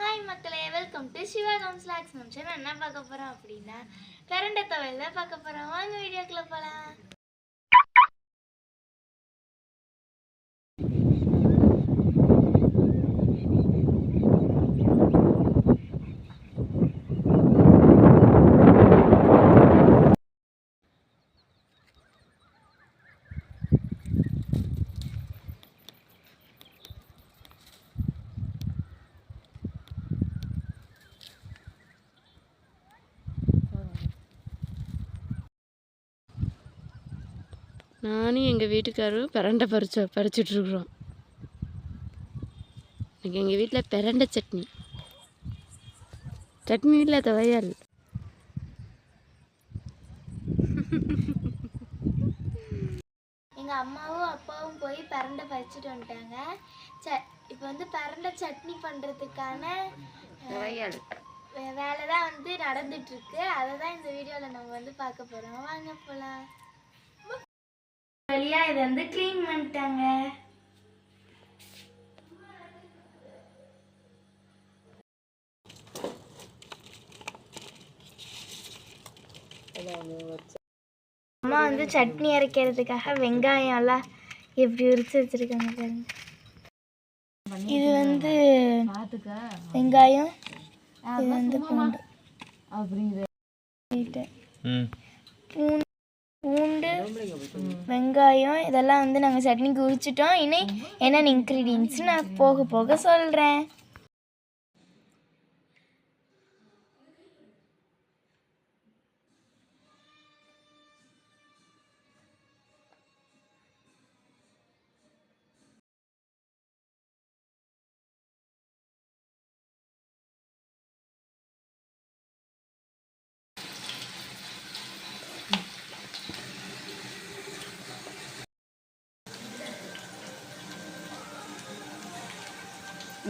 Hi மக்களே, welcome to Siva கவுன்ஸ்லாக்ஸ் function. என்ன பார்க்க போகிறோம் அப்படின்னா கரண்டை துவையல் தான் பார்க்க போகிறோம். வாங்க வீடியோக்குள்ளே போகலாம். நானும் எங்கள் வீட்டுக்காரரும் பிரண்டை பறிச்சிட்ருக்குறோம். எனக்கு எங்கள் வீட்டில் பிரண்டை சட்னி இல்லை துவையல். எங்கள் அம்மாவும் அப்பாவும் போய் பிரண்டை பறிச்சுட்டு வந்துட்டாங்க. இப்போ வந்து பிரண்டை சட்னி பண்ணுறதுக்கான துவையல் வேலை தான் வந்து நடந்துட்டுருக்கு. அதை தான் இந்த வீடியோவில் நம்ம வந்து பார்க்க போகிறோம். வாங்க போகலாம். வழியா இதை வந்து க்ளீன் பண்ணிட்டாங்க. அம்மா வந்து சட்னி அரைக்கிறதுக்காக வெங்காயம் எல்லாம் எப்படி உரிச்சு வச்சிருக்காங்க பாருங்க. இது வந்து வெங்காயம், இது வந்து பூண்டு. பூண்டு, வெங்காயம் இதெல்லாம் வந்து நாங்கள் சட்னிக்கு உரிச்சிட்டோம். இன்னும் என்னென்ன இன்க்ரீடியன்ஸ் நான் போக போக சொல்கிறேன்.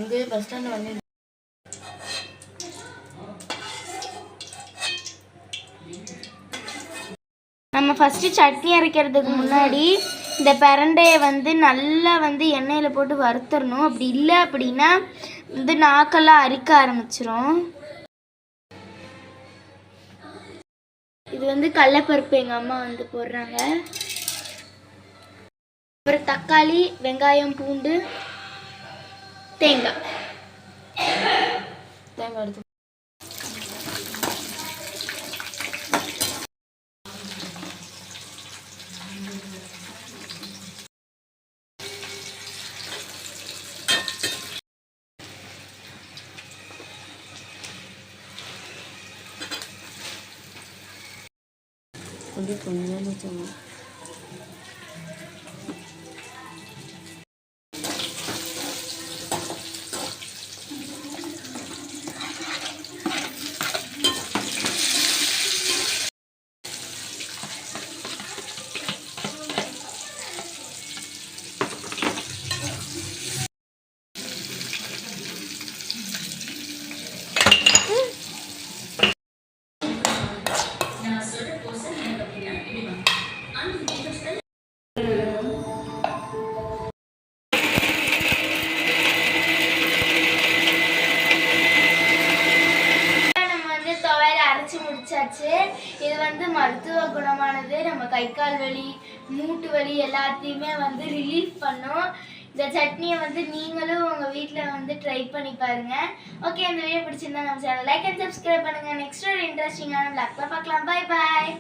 இங்கே பஸ் ஸ்டாண்ட் வந்து நம்ம ஃபஸ்ட்டு சட்னி அரைக்கிறதுக்கு முன்னாடி இந்த பிரண்டையை வந்து நல்லா வந்து எண்ணெயில் போட்டு வறுத்துடணும். அப்படி இல்லை அப்படின்னா வந்து நாக்கெல்லாம் அரிக்க ஆரம்பிச்சிரும். இது வந்து கடலைப்பருப்பு எங்கள் அம்மா வந்து போடுறாங்க. அப்புறம் தக்காளி, வெங்காயம், பூண்டு, தேங்காய் எடுத்து கொஞ்சம் வச்சோம். இது வந்து மருத்துவ குணமானது. நம்ம கை கால் வலி, மூட்டு வலி எல்லாத்தையுமே வந்து ரிலீஃப் பண்ணும். இந்த சட்னியை வந்து நீங்களும் உங்கள் வீட்டில் வந்து ட்ரை பண்ணி பாருங்க. ஓகே, இந்த வீடியோ பிடிச்சிருந்தா நம்ம சேனல் லைக் அண்ட் சப்ஸ்கிரைப் பண்ணுங்க. நெக்ஸ்ட் ஒரு இன்ட்ரெஸ்டிங்கான விளாக்ல பார்க்கலாம். Bye bye.